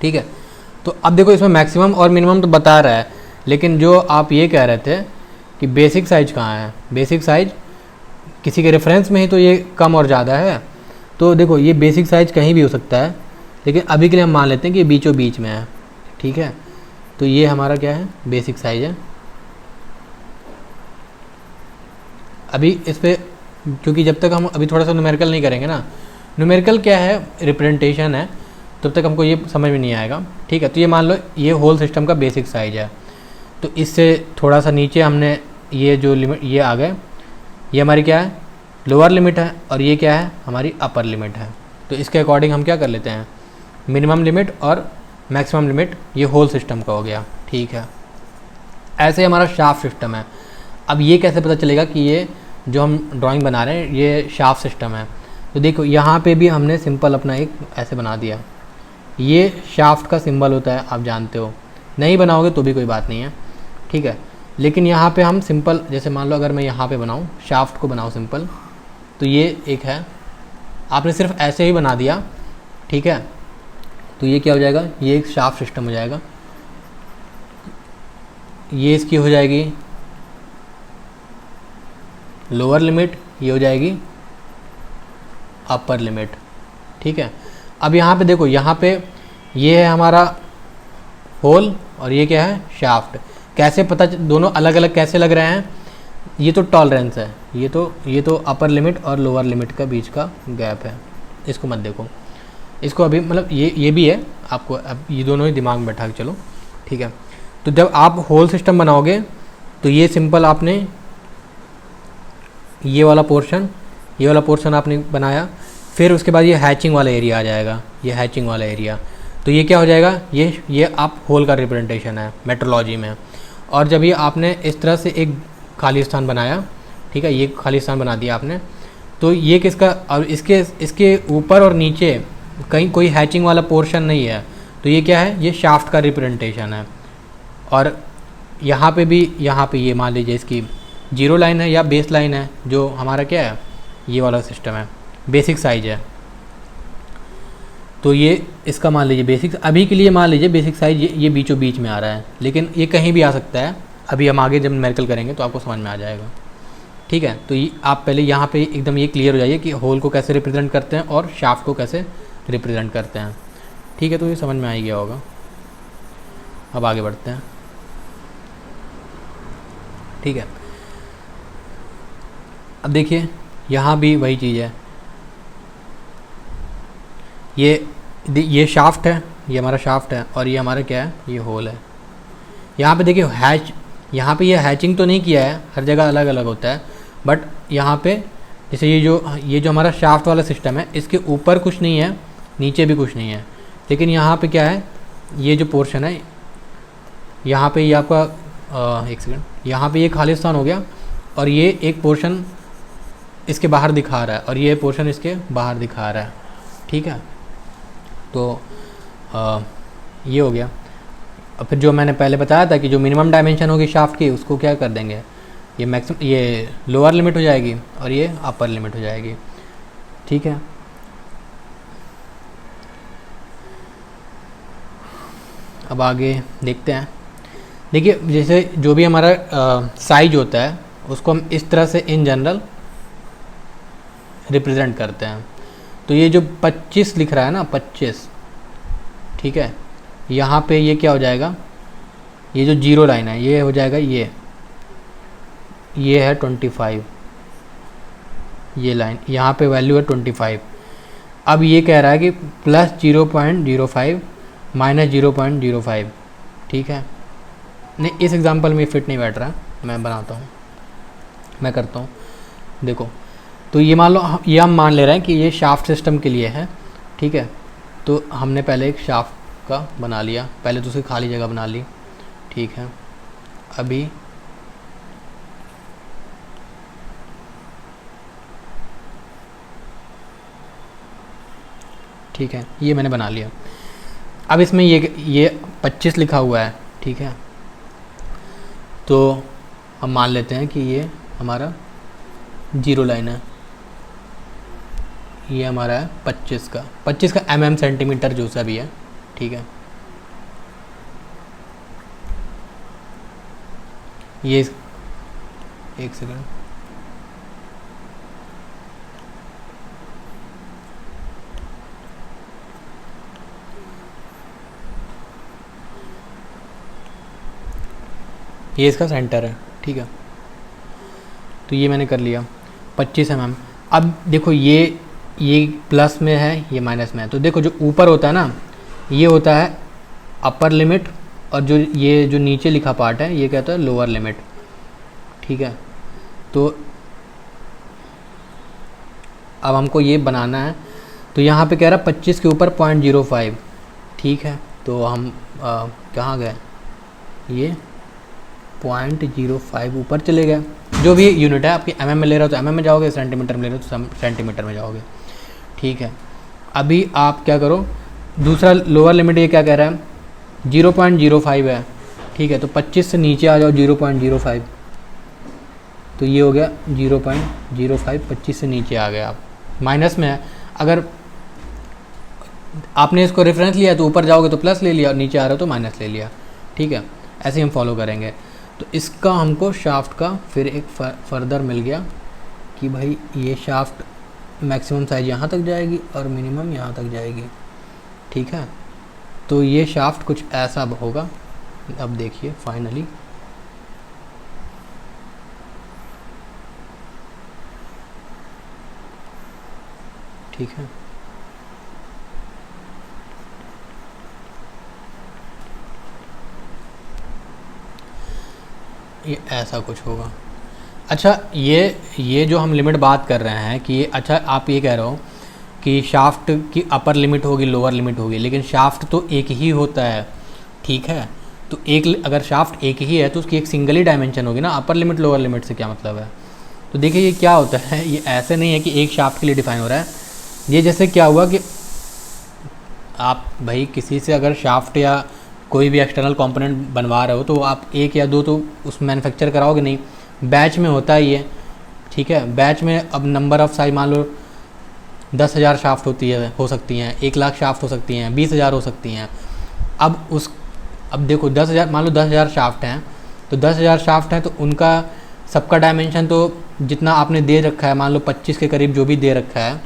ठीक है, तो अब देखो इसमें मैक्सिमम और मिनिमम तो बता रहा है, लेकिन जो आप ये कह रहे थे कि बेसिक साइज कहाँ है, बेसिक साइज किसी के रेफरेंस में ही तो ये कम और ज़्यादा है। तो देखो ये बेसिक साइज कहीं भी हो सकता है, लेकिन अभी के लिए हम मान लेते हैं कि ये बीचों बीच में है। ठीक है, तो ये हमारा क्या है, बेसिक साइज है। अभी इस पर क्योंकि जब तक हम अभी थोड़ा सा न्यूमेरिकल नहीं करेंगे ना, न्यूमेरिकल क्या है, रिप्रेजेंटेशन है, तब तक हमको ये समझ में नहीं आएगा। ठीक है, तो ये मान लो ये होल सिस्टम का बेसिक साइज है, तो इससे थोड़ा सा नीचे हमने ये जो लिमिट ये आ गए, ये हमारी क्या है, लोअर लिमिट है, और ये क्या है, हमारी अपर लिमिट है। तो इसके अकॉर्डिंग हम क्या कर लेते हैं, मिनिमम लिमिट और मैक्सिमम लिमिट, ये होल सिस्टम का हो गया। ठीक है, ऐसे हमारा शाफ्ट सिस्टम है। अब ये कैसे पता चलेगा कि ये जो हम ड्राइंग बना रहे हैं ये शाफ्ट सिस्टम है, तो देखो यहाँ पे भी हमने सिंपल अपना एक ऐसे बना दिया। ये शाफ्ट का सिंबल होता है, आप जानते हो, नहीं बनाओगे तो भी कोई बात नहीं है। ठीक है, लेकिन यहाँ पे हम सिंपल, जैसे मान लो अगर मैं यहाँ पे बनाऊँ, शाफ्ट को बनाऊँ सिंपल, तो ये एक है, आपने सिर्फ ऐसे ही बना दिया। ठीक है, तो ये क्या हो जाएगा, ये एक शाफ्ट सिस्टम हो जाएगा। ये इसकी हो जाएगी लोअर लिमिट, ये हो जाएगी अपर लिमिट। ठीक है, अब यहाँ पे देखो, यहाँ पे ये है हमारा होल और ये क्या है, शाफ्ट। कैसे पता, दोनों अलग अलग कैसे लग रहे हैं, ये तो टॉलरेंस है, ये तो अपर लिमिट और लोअर लिमिट का बीच का गैप है। इसको मत देखो, इसको अभी मतलब ये भी है, आपको अब ये दोनों ही दिमाग में बैठा के चलो। ठीक है, तो जब आप होल सिस्टम बनाओगे तो ये सिंपल आपने ये वाला पोर्शन आपने बनाया, फिर उसके बाद ये हैचिंग वाला एरिया आ जाएगा, ये हैचिंग वाला एरिया, तो ये क्या हो जाएगा, ये आप होल का रिप्रेजेंटेशन है मेट्रोलॉजी में। और जब ये आपने इस तरह से एक खाली स्थान बनाया, ठीक है, ये खाली स्थान बना दिया आपने, तो ये किसका, और इसके ऊपर और नीचे कहीं कोई हैचिंग वाला पोर्शन नहीं है, तो ये क्या है, ये शाफ्ट का रिप्रेजेंटेशन है। और यहाँ पे भी, यहाँ पे ये मान लीजिए इसकी जीरो लाइन है या बेस लाइन है, जो हमारा क्या है, ये वाला सिस्टम है, बेसिक साइज है। तो ये इसका मान लीजिए बेसिक, अभी के लिए मान लीजिए बेसिक साइज ये बीचों बीच में आ रहा है, लेकिन ये कहीं भी आ सकता है। अभी हम आगे जब न्यूमेरिकल करेंगे तो आपको समझ में आ जाएगा। ठीक है, तो ये आप पहले यहाँ पे एकदम ये क्लियर हो जाइए कि होल को कैसे रिप्रेजेंट करते हैं और शाफ्ट को कैसे रिप्रेजेंट करते हैं। ठीक है, तो ये समझ में आ ही गया होगा। अब आगे बढ़ते हैं। ठीक है, अब देखिए यहाँ भी वही चीज़ है, ये शाफ्ट है, ये हमारा शाफ्ट है, और ये हमारा क्या है, ये होल है। यहाँ पे देखिए यहाँ पे ये हैचिंग तो नहीं किया है, हर जगह अलग अलग होता है, बट यहाँ पे जैसे ये जो हमारा शाफ्ट वाला सिस्टम है, इसके ऊपर कुछ नहीं है, नीचे भी कुछ नहीं है, लेकिन यहाँ पे क्या है, ये जो पोर्शन है, यहाँ पे ये आपका एक सेकेंड, यहाँ पे ये खाली स्थान हो गया, और ये एक पोर्शन इसके बाहर दिखा रहा है और ये पोर्शन इसके बाहर दिखा रहा है, ठीक है। तो ये हो गया। और फिर जो मैंने पहले बताया था कि जो मिनिमम डायमेंशन होगी शाफ्ट की उसको क्या कर देंगे, ये लोअर लिमिट हो जाएगी और ये अपर लिमिट हो जाएगी, ठीक है। अब आगे देखते हैं। देखिए जैसे जो भी हमारा साइज होता है उसको हम इस तरह से इन जनरल रिप्रेजेंट करते हैं। तो ये जो 25 लिख रहा है ना 25, ठीक है, यहाँ पे ये क्या हो जाएगा, ये जो जीरो लाइन है ये हो जाएगा ये है 25, ये लाइन यहाँ पे वैल्यू है 25। अब ये कह रहा है कि प्लस 0.05 माइनस 0.05, ठीक है। नहीं, इस एग्जांपल में फिट नहीं बैठ रहा, मैं बनाता हूँ, मैं करता हूँ। देखो तो ये मान लो, ये हम मान ले रहे हैं कि ये शाफ्ट सिस्टम के लिए है, ठीक है। तो हमने पहले एक शाफ्ट का बना लिया, पहले तो उसकी खाली जगह बना ली, ठीक है। अभी ठीक है, ये मैंने बना लिया। अब इसमें ये 25 लिखा हुआ है, ठीक है। तो हम मान लेते हैं कि ये हमारा जीरो लाइन है, ये हमारा है 25 का mm सेंटीमीटर जो सा भी है, ठीक है। ये एक सेकंड, ये इसका सेंटर है, ठीक है। तो ये मैंने कर लिया 25 mm। अब देखो ये प्लस में है, ये माइनस में है। तो देखो जो ऊपर होता है ना ये होता है अपर लिमिट और ये जो नीचे लिखा पार्ट है ये कहता है लोअर लिमिट, ठीक है। तो अब हमको ये बनाना है। तो यहाँ पे कह रहा है 25 के ऊपर 0.05, ठीक है। तो हम कहाँ गए, ये 0.05 ऊपर चले गए। जो भी यूनिट है आपकी mm में ले रहे हो तो mm में जाओगे, सेंटीमीटर में ले रहे हो तो सेंटीमीटर में जाओगे, ठीक है। अभी आप क्या करो, दूसरा लोअर लिमिट ये क्या कह रहा है 0.05 है, ठीक है। तो 25 से नीचे आ जाओ 0.05, तो ये हो गया 0.05, 25 से नीचे आ गए आप, माइनस में है। अगर आपने इसको रेफरेंस लिया तो ऊपर जाओगे तो प्लस ले लिया और नीचे आ रहे हो तो माइनस ले लिया, ठीक है। ऐसे ही हम फॉलो करेंगे। तो इसका हमको शाफ्ट का फिर एक फर्दर मिल गया कि भाई ये शाफ्ट मैक्सिमम साइज यहाँ तक जाएगी और मिनिमम यहाँ तक जाएगी, ठीक है। तो ये शाफ्ट कुछ ऐसा होगा। अब देखिए फाइनली ठीक है, ये ऐसा कुछ होगा। अच्छा ये जो हम लिमिट बात कर रहे हैं कि अच्छा आप ये कह रहे हो कि शाफ्ट की अपर लिमिट होगी लोअर लिमिट होगी, लेकिन शाफ्ट तो एक ही होता है, ठीक है। तो अगर शाफ्ट एक ही है तो उसकी एक सिंगल ही डायमेंशन होगी ना, अपर लिमिट लोअर लिमिट से क्या मतलब है। तो देखिए ये क्या होता है, ये ऐसे नहीं है कि एक शाफ्ट के लिए डिफाइन हो रहा है। ये जैसे क्या हुआ कि आप भाई किसी से अगर शाफ्ट या कोई भी एक्सटर्नल कंपोनेंट बनवा रहे हो तो आप एक या दो तो उस मैन्युफैक्चर कराओगे नहीं, बैच में होता है ये, ठीक है। बैच में अब नंबर ऑफ़ साइज मान लो 10,000 शाफ्ट हो सकती हैं, 1,00,000 शाफ्ट हो सकती हैं, 20,000 हो सकती हैं। अब देखो 10,000 मान लो 10,000 शाफ्ट हैं, तो 10,000 शाफ्ट हैं तो उनका सबका डायमेंशन तो जितना आपने दे रखा है, मान लो 25 के करीब जो भी दे रखा है,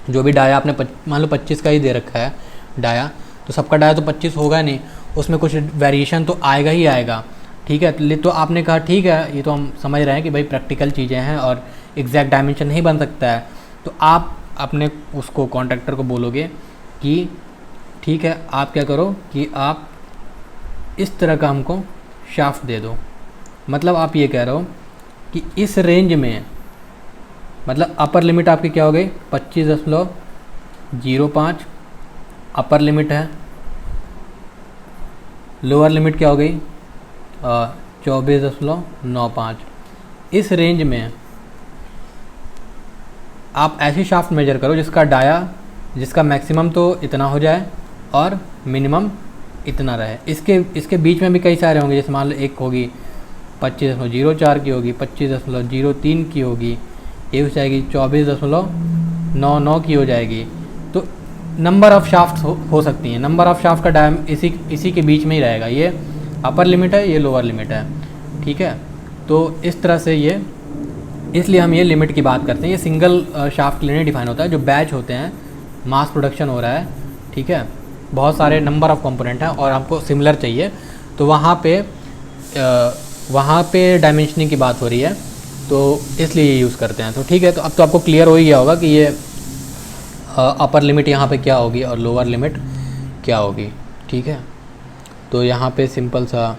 जो भी डाया आपने मान लो 25 का ही दे रखा है डाया, तो सबका डाया तो 25 होगा नहीं, उसमें कुछ वेरिएशन तो आएगा ही आएगा, ठीक है। तो आपने कहा ठीक है, ये तो हम समझ रहे हैं कि भाई प्रैक्टिकल चीज़ें हैं और एग्जैक्ट डायमेंशन नहीं बन सकता है। तो आप अपने उसको कॉन्ट्रैक्टर को बोलोगे कि ठीक है, आप क्या करो कि आप इस तरह का हमको शाफ्ट दे दो। मतलब आप ये कह रहे हो कि इस रेंज में, मतलब अपर लिमिट आपकी क्या हो गई 25.05 अपर लिमिट है, लोअर लिमिट क्या हो गई 24.95, इस रेंज में आप ऐसी शाफ्ट मेजर करो जिसका मैक्सिमम तो इतना हो जाए और मिनिमम इतना रहे। इसके बीच में भी कई सारे होंगे, जैसे मान लो एक होगी 25.04 की होगी, 25.03 की होगी, ये हो जाएगी 24.99 की हो जाएगी। तो नंबर ऑफ़ शाफ्ट हो सकती हैं। नंबर ऑफ़ शाफ्ट का डायम इसी के बीच में ही रहेगा। ये अपर लिमिट है, ये लोअर लिमिट है, ठीक है। तो इस तरह से ये, इसलिए हम ये लिमिट की बात करते हैं। ये सिंगल शाफ्ट के लिए डिफाइन होता है। जो बैच होते हैं, मास प्रोडक्शन हो रहा है, ठीक है, बहुत सारे नंबर ऑफ़ कंपोनेंट हैं और हमको सिमिलर चाहिए, तो वहाँ पे डायमेंशनिंग की बात हो रही है, तो इसलिए ये यूज़ करते हैं। तो ठीक है, तो अब तो आपको क्लियर हो ही गया होगा कि ये अपर लिमिट यहाँ पे क्या होगी और लोअर लिमिट क्या होगी, ठीक है। तो यहाँ पे सिंपल सा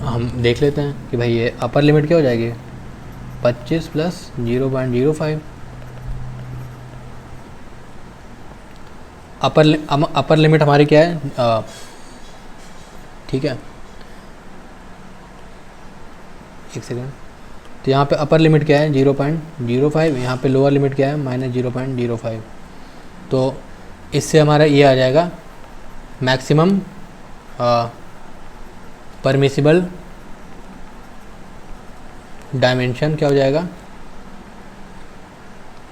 हम देख लेते हैं कि भाई ये अपर लिमिट क्या हो जाएगी, 25 + 0.05। अपर लिमिट हमारी क्या है, ठीक है, एक सेकेंड। तो यहाँ पे अपर लिमिट क्या है 0.05, यहाँ पे लोअर लिमिट क्या है -0.05। तो इससे हमारा ये आ जाएगा मैक्सिमम परमिसिबल डायमेंशन क्या हो जाएगा,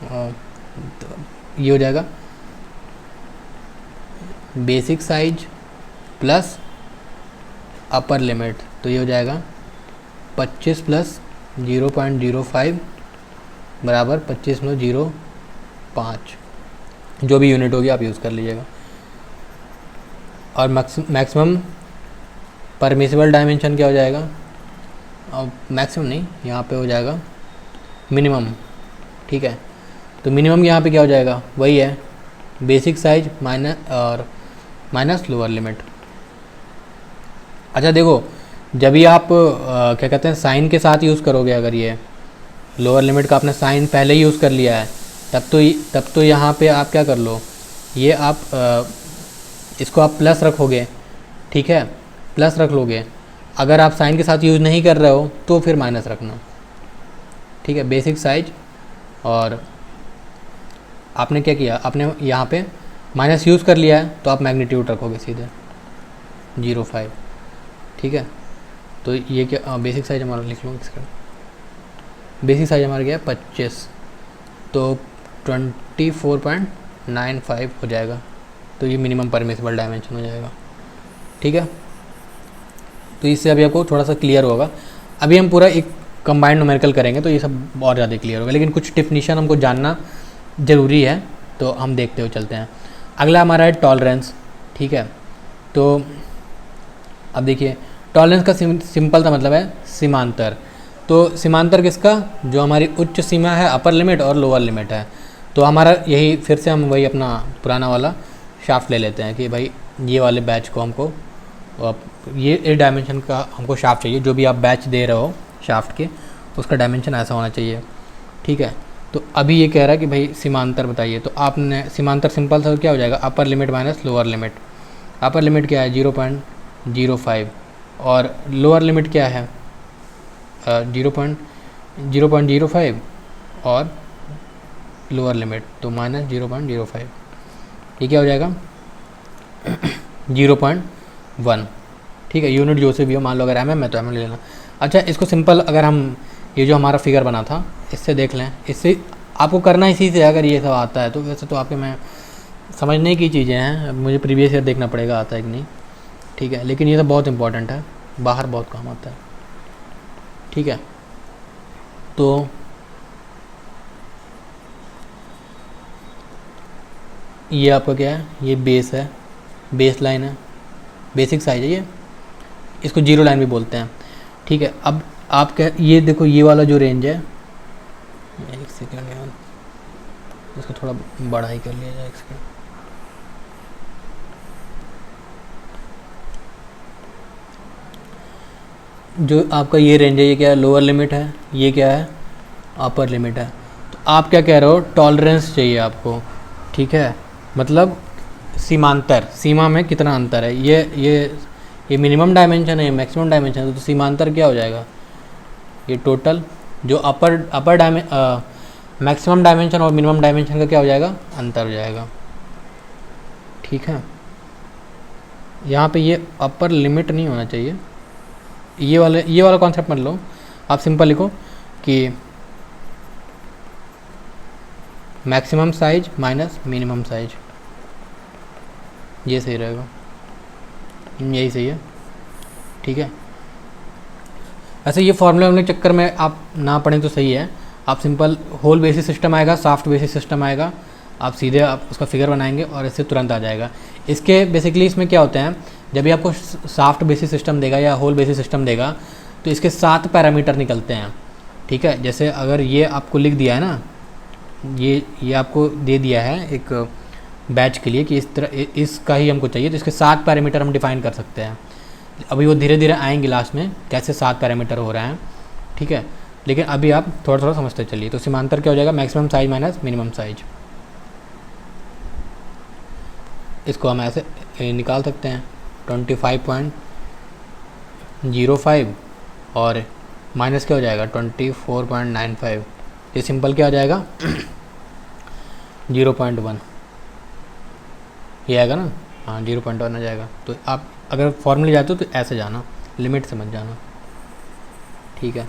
तो ये हो जाएगा basic size plus upper limit. तो ये हो जाएगा 25 + 0.05 बराबर 25.05, जो भी यूनिट होगी आप यूज़ कर लीजिएगा। और मैक्सिमम परमिसिबल डायमेंशन क्या हो जाएगा, और मैक्सिमम नहीं, यहाँ पे हो जाएगा मिनिमम, ठीक है। तो मिनिमम यहाँ पे क्या हो जाएगा, वही है basic size minus lower limit. अच्छा देखो, जब भी आप क्या कहते हैं साइन के साथ यूज़ करोगे, अगर ये लोअर लिमिट का आपने साइन पहले ही यूज़ कर लिया है, तब तो यहाँ पे आप क्या कर लो, ये आप इसको आप प्लस रखोगे, ठीक है, प्लस रख लोगे। अगर आप साइन के साथ यूज़ नहीं कर रहे हो तो फिर माइनस रखना, ठीक है। बेसिक साइज, और आपने क्या किया, आपने यहाँ पे माइनस यूज़ कर लिया है तो आप मैग्नीट्यूड रखोगे सीधे 0.5, ठीक है। तो ये क्या बेसिक साइज हमारा लिख लूँगा इसका, बेसिक साइज हमारा क्या है 25, तो 24.95 हो जाएगा। तो ये मिनिमम परमिसिबल डायमेंशन हो जाएगा, ठीक है। तो इससे अभी आपको थोड़ा सा क्लियर होगा। अभी हम पूरा एक कंबाइंड न्यूमेरिकल करेंगे तो ये सब और ज़्यादा क्लियर होगा, लेकिन कुछ डेफिनेशन हमको जानना ज़रूरी है, तो हम देखते हुए चलते हैं। अगला हमारा है टॉलरेंस, ठीक है। तो अब देखिए, टॉलरेंस का सिंपल सा मतलब है सीमांतर। तो सीमांतर किसका, जो हमारी उच्च सीमा है अपर लिमिट और लोअर लिमिट है। तो हमारा यही, फिर से हम वही अपना पुराना वाला शाफ्ट ले लेते हैं कि भाई ये वाले बैच को हमको, ये डायमेंशन का हमको शाफ्ट चाहिए। जो भी आप बैच दे रहे हो शाफ्ट के, उसका डायमेंशन ऐसा होना चाहिए, ठीक है। तो अभी ये कह रहा है कि भाई सीमांतर बताइए। तो आपने सीमांतर सिंपल सा क्या हो जाएगा, upper limit minus lower limit. Upper limit क्या है 0.05 और लोअर लिमिट क्या है 0.05 और लोअर लिमिट तो -0.05। ये क्या हो जाएगा 0.1, ठीक है। यूनिट जो से भी हो, मान लो अगर mm है तो mm ले लेना। अच्छा, इसको सिंपल अगर हम ये जो हमारा फिगर बना था इससे देख लें, इससे आपको करना इसी से, अगर ये सब आता है तो वैसे तो आपके में समझने की चीज़ें हैं, मुझे प्रीवियस ईयर देखना पड़ेगा आता है कि नहीं, ठीक है। लेकिन ये सब बहुत इंपॉर्टेंट है, बाहर बहुत काम आता है, ठीक है। तो ये आपका क्या है, ये बेस है, बेस लाइन है, बेसिक साइज है ये, इसको जीरो लाइन भी बोलते हैं, ठीक है। अब आप क्या, ये देखो ये वाला जो रेंज है, एक सेकेंड यार, इसको थोड़ा बड़ा ही कर लिया जाए, एक सेकेंड। जो आपका ये रेंज है, ये क्या है, लोअर लिमिट है, ये क्या है, अपर लिमिट है। तो आप क्या कह रहे हो, टॉलरेंस चाहिए आपको, ठीक है। मतलब सीमांतर, सीमा में कितना अंतर है, ये मिनिमम डायमेंशन है, मैक्सिमम डायमेंशन है, तो सीमांतर क्या हो जाएगा, ये टोटल जो मैक्सिमम डायमेंशन और मिनिमम डायमेंशन का क्या हो जाएगा, अंतर हो जाएगा। ठीक है, यहाँ पे ये अपर लिमिट नहीं होना चाहिए, ये वाला कॉन्सेप्ट मत लो, आप सिंपल लिखो कि maximum size minus minimum size, ये सही रहेगा, यही सही है। ठीक है, ऐसे ये फॉर्मूला के चक्कर में आप ना पढ़ें तो सही है। आप सिंपल होल बेसिस सिस्टम आएगा, सॉफ्ट बेसिस सिस्टम आएगा, आप सीधे आप उसका फिगर बनाएंगे और इससे तुरंत आ जाएगा। इसके बेसिकली इसमें क्या होता है, जब भी आपको सॉफ्ट बेसिस सिस्टम देगा या होल बेसिस सिस्टम देगा तो इसके 7 पैरामीटर निकलते हैं। ठीक है, जैसे अगर ये आपको लिख दिया है ना, ये आपको दे दिया है एक बैच के लिए कि इस तरह इसका ही हमको चाहिए, तो इसके 7 पैरामीटर हम डिफाइन कर सकते हैं। अभी वो धीरे धीरे आएंगे लास्ट में कैसे 7 पैरामीटर हो रहे हैं। ठीक है, लेकिन अभी आप थोड़ा थोड़ा समझते चलिए। तो सीमांतर क्या हो जाएगा, maximum size minus minimum size. इसको हम ऐसे निकाल सकते हैं 25.05 और माइनस क्या हो जाएगा 24.95। ये सिंपल क्या हो जाएगा 0.1, ये आएगा ना, हाँ 0.1 आ जाएगा। तो आप अगर फॉर्मूले जाते हो तो ऐसे जाना, लिमिट से मत जाना। ठीक है,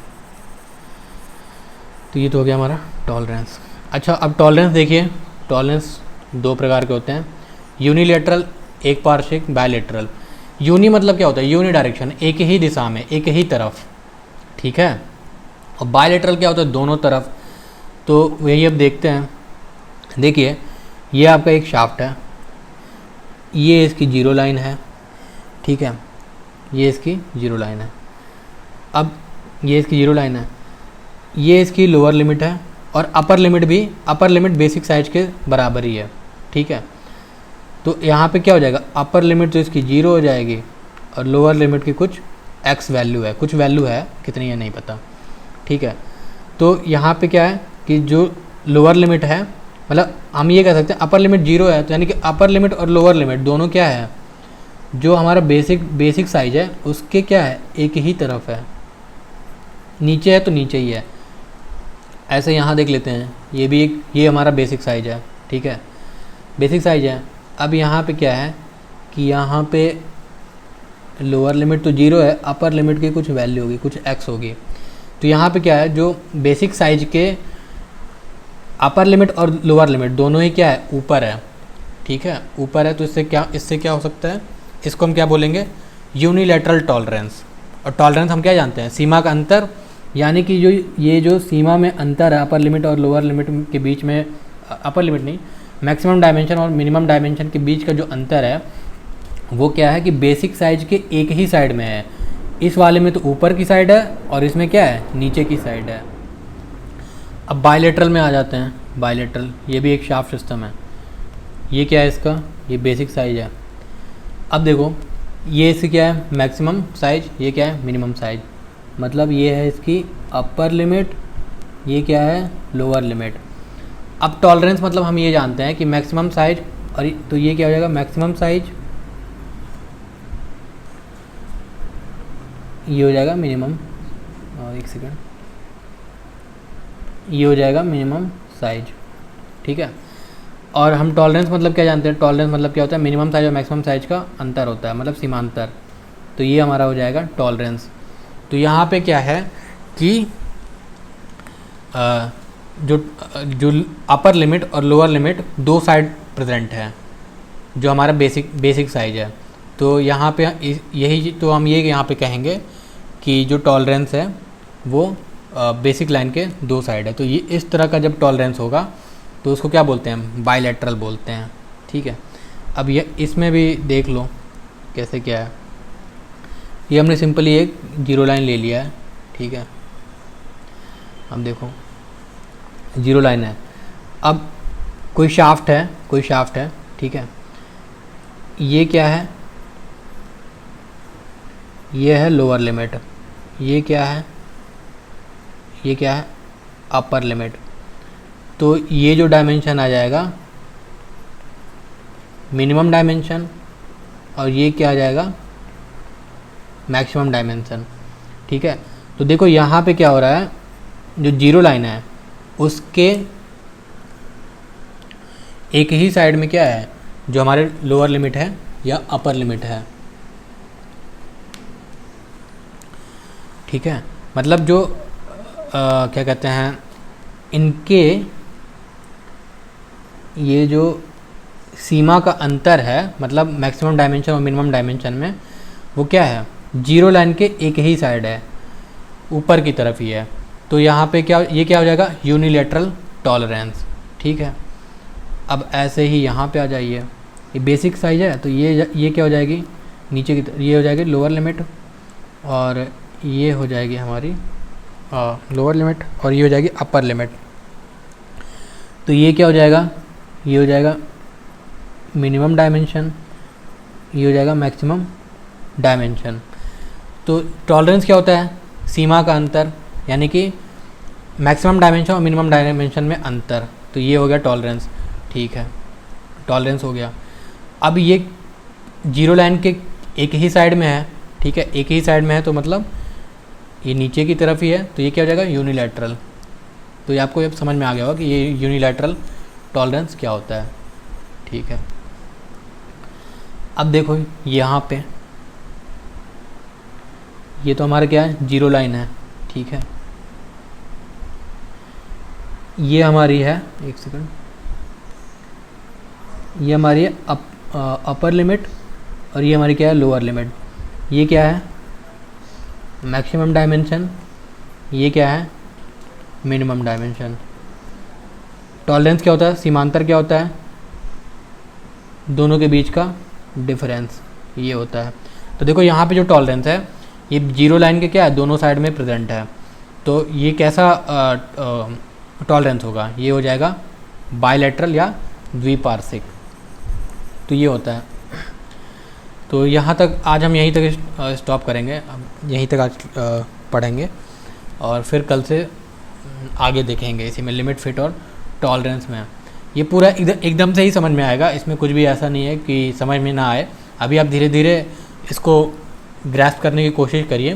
तो ये तो हो गया हमारा टॉलरेंस। अच्छा, अब टॉलरेंस देखिए, टॉलरेंस 2 प्रकार के होते हैं, यूनिलेटरल, एक पार्श्विक, बायलेटरल। यूनि मतलब क्या होता है, यूनि डायरेक्शन, एक ही दिशा में, एक ही तरफ। ठीक है, और बायलेटरल क्या होता है, दोनों तरफ। तो यही अब देखते हैं। देखिए, ये आपका एक शाफ्ट है, ये इसकी जीरो लाइन है। ठीक है, ये इसकी जीरो लाइन है। अब ये इसकी जीरो लाइन है, ये इसकी लोअर लिमिट है और अपर लिमिट भी, अपर लिमिट बेसिक साइज के बराबर ही है। ठीक है, तो यहाँ पे क्या हो जाएगा, अपर लिमिट तो इसकी 0 हो जाएगी और लोअर लिमिट की कुछ x वैल्यू है, कुछ वैल्यू है, कितनी है नहीं पता। ठीक है, तो यहाँ पे क्या है कि जो लोअर लिमिट है, मतलब हम ये कह सकते हैं अपर लिमिट 0 है, तो यानी कि अपर लिमिट और लोअर लिमिट दोनों क्या है, जो हमारा बेसिक साइज है उसके क्या है, एक ही तरफ है। नीचे है तो नीचे ही है। ऐसे यहाँ देख लेते हैं, ये भी एक, ये हमारा बेसिक साइज है। ठीक है, बेसिक साइज है। अब यहाँ पे क्या है कि यहाँ पे लोअर लिमिट तो 0 है, अपर लिमिट की कुछ वैल्यू होगी, कुछ x होगी। तो यहाँ पे क्या है, जो बेसिक साइज के अपर लिमिट और लोअर लिमिट दोनों ही क्या है, ऊपर है। ठीक है, ऊपर है, तो इससे क्या हो सकता है, इसको हम क्या बोलेंगे, यूनिलैटरल टॉलरेंस। और टॉलरेंस हम क्या जानते हैं, सीमा का अंतर, यानी कि ये जो सीमा में अंतर है अपर लिमिट और लोअर लिमिट के बीच में, अपर लिमिट नहीं, मैक्सिमम डायमेंशन और मिनिमम डायमेंशन के बीच का जो अंतर है वो क्या है कि बेसिक साइज के एक ही साइड में है। इस वाले में तो ऊपर की साइड है और इसमें क्या है, नीचे की साइड है। अब बायलेटरल में आ जाते हैं। बायलेटरल, ये भी एक शाफ्ट सिस्टम है। ये क्या है इसका, ये बेसिक साइज है। अब देखो, ये इसकी क्या है, मैक्सिमम साइज, ये क्या है, मिनिमम साइज। मतलब ये है इसकी अपर लिमिट, ये क्या है, लोअर लिमिट। अब टॉलरेंस मतलब हम ये जानते हैं कि मैक्सिमम साइज, और तो ये क्या हो जाएगा, मैक्सिमम साइज, ये हो जाएगा मिनिमम, और एक सेकंड, ये हो जाएगा मिनिमम साइज। ठीक है, और हम टॉलरेंस मतलब क्या जानते हैं, टॉलरेंस मतलब क्या होता है, मिनिमम साइज और मैक्सिमम साइज का अंतर होता है, मतलब सीमांतर। तो ये हमारा हो जाएगा टॉलरेंस। तो यहाँ पे क्या है कि जो अपर लिमिट और लोअर लिमिट 2 साइड प्रेजेंट है, जो हमारा बेसिक साइज है। तो यहाँ पे यही, तो हम ये यहाँ पे कहेंगे कि जो टॉलरेंस है वो बेसिक लाइन के 2 साइड है। तो ये इस तरह का जब टॉलरेंस होगा तो उसको क्या बोलते हैं, बायलैटरल बोलते हैं। ठीक है, अब ये इसमें भी देख लो कैसे क्या है। ये हमने सिंपली एक जीरो लाइन ले लिया है। ठीक है, अब देखो जीरो लाइन है। अब कोई शाफ्ट है, ठीक है, ये क्या है, ये है लोअर लिमिट, ये क्या है, अपर लिमिट। तो ये जो डायमेंशन आ जाएगा मिनिमम डायमेंशन, और ये क्या आ जाएगा, मैक्सिमम डायमेंशन। ठीक है, तो देखो यहाँ पे क्या हो रहा है, जो जीरो लाइन है उसके एक ही साइड में क्या है, जो हमारे लोअर लिमिट है या अपर लिमिट है। ठीक है, मतलब जो क्या कहते हैं, इनके ये जो सीमा का अंतर है, मतलब मैक्सिमम डायमेंशन और मिनिमम डायमेंशन में, वो क्या है, जीरो लाइन के एक ही साइड है, ऊपर की तरफ ही है। तो यहाँ पे क्या, ये क्या हो जाएगा, यूनिलैटरल टॉलरेंस। ठीक है, अब ऐसे ही यहाँ पे आ जाइए, ये बेसिक साइज है तो ये क्या हो जाएगी, नीचे की ये हो जाएगी लोअर लिमिट, और ये हो जाएगी हमारी लोअर लिमिट, और ये हो जाएगी अपर लिमिट। तो ये क्या हो जाएगा, ये हो जाएगा मिनिमम डायमेंशन, ये हो जाएगा मैक्सिमम डायमेंशन। तो टॉलरेंस क्या होता है, सीमा का अंतर, यानी कि मैक्सिमम डायमेंशन और मिनिमम डायमेंशन में अंतर। तो ये हो गया टॉलरेंस। ठीक है, टॉलरेंस हो गया। अब ये जीरो लाइन के एक ही साइड में है, ठीक है, एक ही साइड में है, तो मतलब ये नीचे की तरफ ही है, तो ये क्या हो जाएगा, यूनिलैटरल। तो ये आपको अब समझ में आ गया होगा कि ये यूनिलैटरल टॉलरेंस क्या होता है। ठीक है, अब देखो यहाँ पे ये तो हमारा क्या है, जीरो लाइन है। ठीक है, ये हमारी है, एक सेकंड, ये हमारी है अपर लिमिट, और ये हमारी क्या है, लोअर लिमिट। ये क्या है, मैक्सिमम डायमेंशन, ये क्या है, मिनिमम डायमेंशन। टॉलरेंस क्या होता है, सीमांतर क्या होता है, दोनों के बीच का डिफरेंस, ये होता है। तो देखो यहाँ पे जो टॉलरेंस है, ये जीरो लाइन के क्या है, दोनों साइड में प्रेजेंट है। तो ये कैसा टॉलरेंस होगा, ये हो जाएगा बायलैटरल या द्विपार्श्विक। तो ये होता है। तो यहाँ तक आज हम यहीं तक स्टॉप करेंगे, अब यहीं तक आज पढ़ेंगे, और फिर कल से आगे देखेंगे इसी में लिमिट, फिट और टॉलरेंस में। ये पूरा एकदम से ही समझ में आएगा, इसमें कुछ भी ऐसा नहीं है कि समझ में ना आए। अभी आप धीरे धीरे इसको ग्रैस्प करने की कोशिश करिए।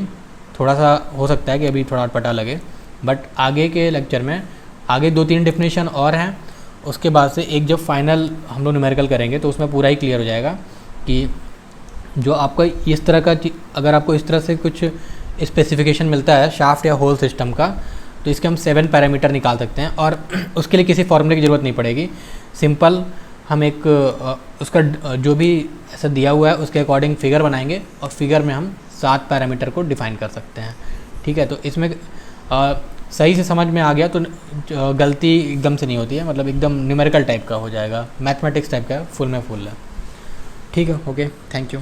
थोड़ा सा हो सकता है कि अभी थोड़ा अटपटा लगे, बट आगे के लेक्चर में आगे 2-3 डेफिनेशन और हैं, उसके बाद से एक जब फाइनल हम लोग न्यूमेरिकल करेंगे तो उसमें पूरा ही क्लियर हो जाएगा कि जो आपका इस तरह का, अगर आपको इस तरह से कुछ स्पेसिफिकेशन मिलता है शाफ्ट या होल सिस्टम का, तो इसके हम 7 पैरामीटर निकाल सकते हैं, और उसके लिए किसी फॉर्मूले की ज़रूरत नहीं पड़ेगी। सिंपल हम एक उसका जो भी ऐसा दिया हुआ है उसके अकॉर्डिंग फिगर बनाएंगे, और फिगर में हम 7 पैरामीटर को डिफ़ाइन कर सकते हैं। ठीक है, तो इसमें सही से समझ में आ गया तो गलती एकदम से नहीं होती है, मतलब एकदम न्यूमेरिकल टाइप का हो जाएगा, मैथमेटिक्स टाइप का फुल में फुल है। ठीक है, ओके, थैंक यू।